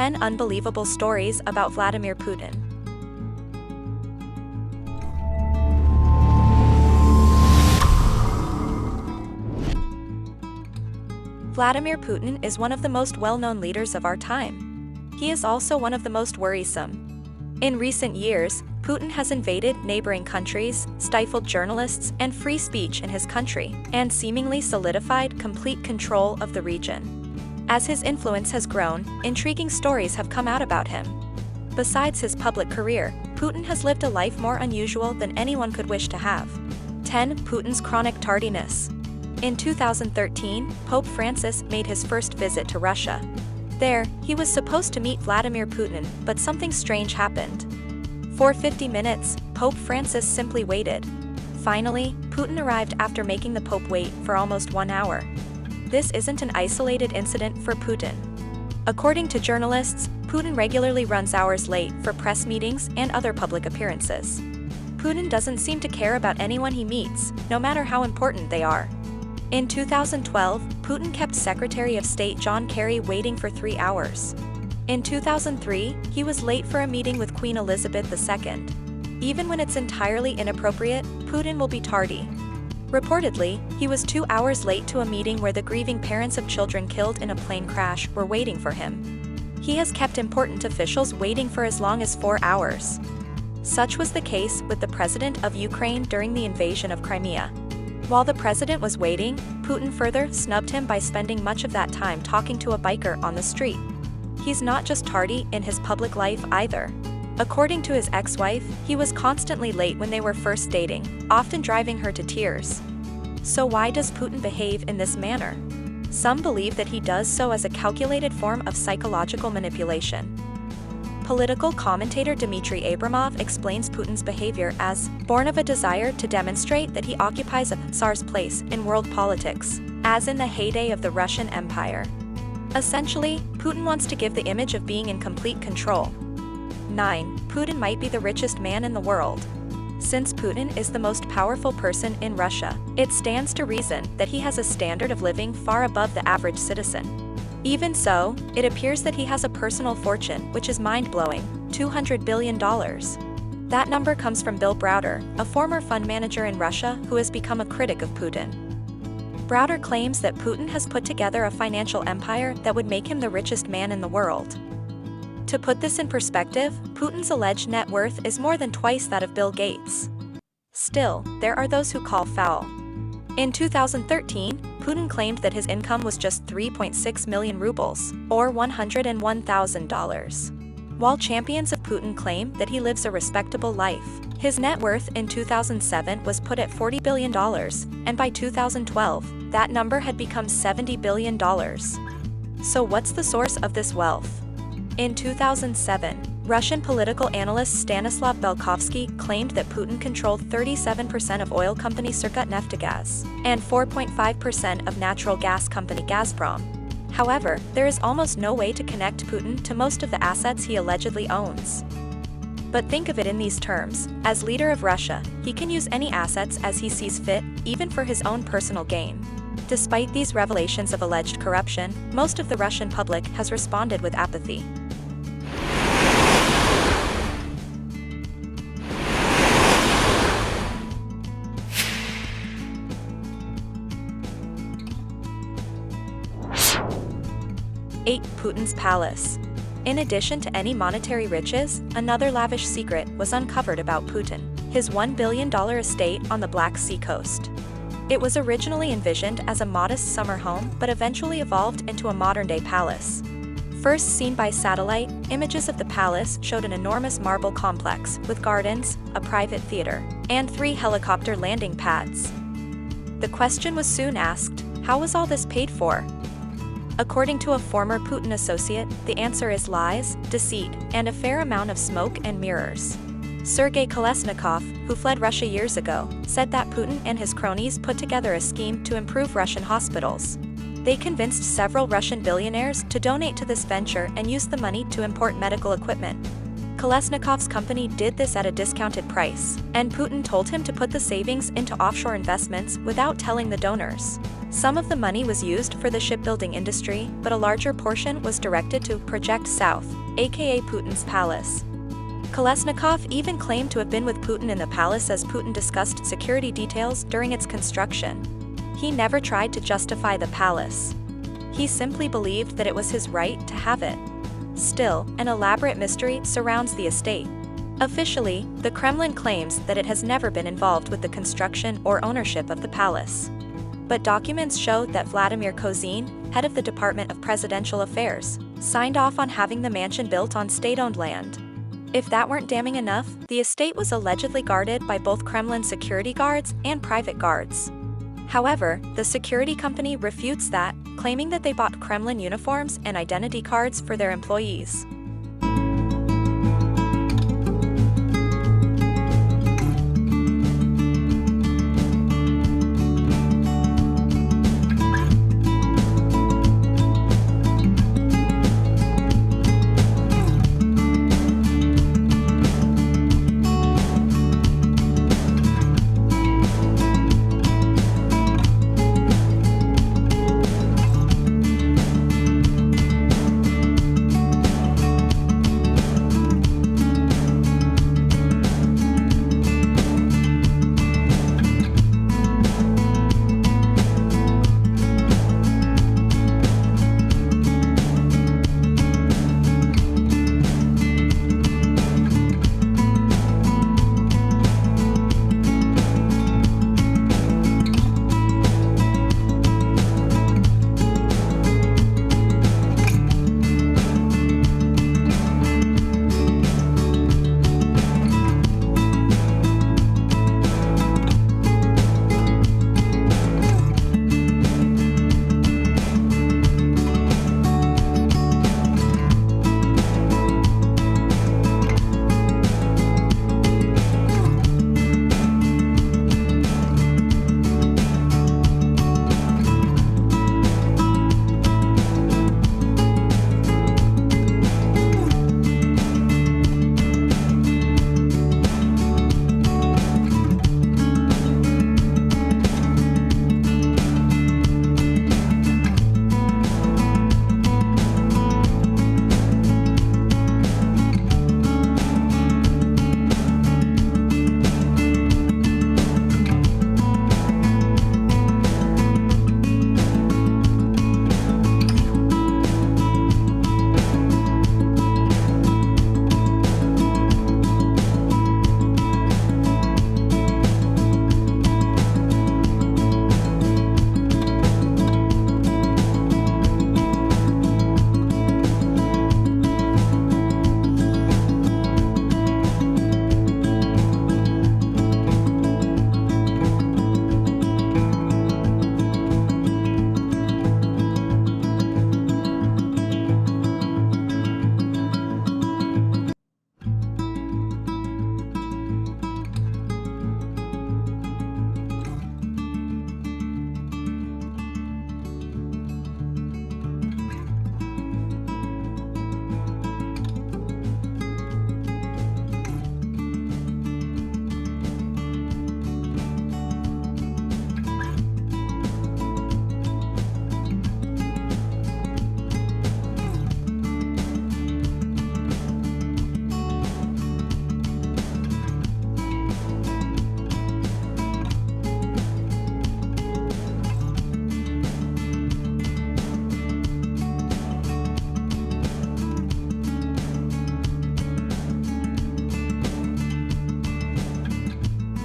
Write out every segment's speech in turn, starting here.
10 Unbelievable Stories About Vladimir Putin. Vladimir Putin is one of the most well-known leaders of our time. He is also one of the most worrisome. In recent years, Putin has invaded neighboring countries, stifled journalists and free speech in his country, and seemingly solidified complete control of the region. As his influence has grown, intriguing stories have come out about him. Besides his public career, Putin has lived a life more unusual than anyone could wish to have. 10. Putin's chronic tardiness. In 2013, Pope Francis made his first visit to Russia. There, he was supposed to meet Vladimir Putin, but something strange happened. For 50 minutes, Pope Francis simply waited. Finally, Putin arrived after making the Pope wait for almost 1 hour. This isn't an isolated incident for Putin. According to journalists, Putin regularly runs hours late for press meetings and other public appearances. Putin doesn't seem to care about anyone he meets, no matter how important they are. In 2012, Putin kept Secretary of State John Kerry waiting for 3 hours. In 2003, he was late for a meeting with Queen Elizabeth II. Even when it's entirely inappropriate, Putin will be tardy. Reportedly, he was 2 hours late to a meeting where the grieving parents of children killed in a plane crash were waiting for him. He has kept important officials waiting for as long as 4 hours. Such was the case with the president of Ukraine during the invasion of Crimea. While the president was waiting, Putin further snubbed him by spending much of that time talking to a biker on the street. He's not just tardy in his public life either. According to his ex-wife, he was constantly late when they were first dating, often driving her to tears. So why does Putin behave in this manner? Some believe that he does so as a calculated form of psychological manipulation. Political commentator Dmitry Abramov explains Putin's behavior as born of a desire to demonstrate that he occupies a czar's place in world politics, as in the heyday of the Russian Empire. Essentially, Putin wants to give the image of being in complete control. 9. Putin might be the richest man in the world. Since Putin is the most powerful person in Russia, it stands to reason that he has a standard of living far above the average citizen. Even so, it appears that he has a personal fortune which is mind-blowing, $200 billion. That number comes from Bill Browder, a former fund manager in Russia who has become a critic of Putin. Browder claims that Putin has put together a financial empire that would make him the richest man in the world. To put this in perspective, Putin's alleged net worth is more than twice that of Bill Gates. Still, there are those who call foul. In 2013, Putin claimed that his income was just 3.6 million rubles, or $101,000. While champions of Putin claim that he lives a respectable life, his net worth in 2007 was put at $40 billion, and by 2012, that number had become $70 billion. So what's the source of this wealth? In 2007, Russian political analyst Stanislav Belkovsky claimed that Putin controlled 37% of oil company Neftegaz and 4.5% of natural gas company Gazprom. However, there is almost no way to connect Putin to most of the assets he allegedly owns. But think of it in these terms: as leader of Russia, he can use any assets as he sees fit, even for his own personal gain. Despite these revelations of alleged corruption, most of the Russian public has responded with apathy. Putin's palace. In addition to any monetary riches, another lavish secret was uncovered about Putin: his $1 billion estate on the Black Sea coast. It was originally envisioned as a modest summer home but eventually evolved into a modern-day palace. First seen by satellite, images of the palace showed an enormous marble complex with gardens, a private theater, and 3 helicopter landing pads. The question was soon asked: how was all this paid for? According to a former Putin associate, the answer is lies, deceit, and a fair amount of smoke and mirrors. Sergei Kolesnikov, who fled Russia years ago, said that Putin and his cronies put together a scheme to improve Russian hospitals. They convinced several Russian billionaires to donate to this venture and use the money to import medical equipment. Kolesnikov's company did this at a discounted price, and Putin told him to put the savings into offshore investments without telling the donors. Some of the money was used for the shipbuilding industry, but a larger portion was directed to Project South, aka Putin's palace. Kolesnikov even claimed to have been with Putin in the palace as Putin discussed security details during its construction. He never tried to justify the palace. He simply believed that it was his right to have it. Still, an elaborate mystery surrounds the estate. Officially, the Kremlin claims that it has never been involved with the construction or ownership of the palace. But documents show that Vladimir Putin, head of the Department of Presidential Affairs, signed off on having the mansion built on state-owned land. If that weren't damning enough, the estate was allegedly guarded by both Kremlin security guards and private guards. However, the security company refutes that, claiming that they bought Kremlin uniforms and identity cards for their employees.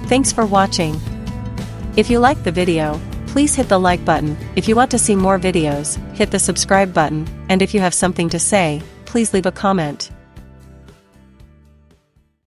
Thanks for watching. If you liked the video, please hit the like button. If you want to see more videos, hit the subscribe button, and if you have something to say, please leave a comment.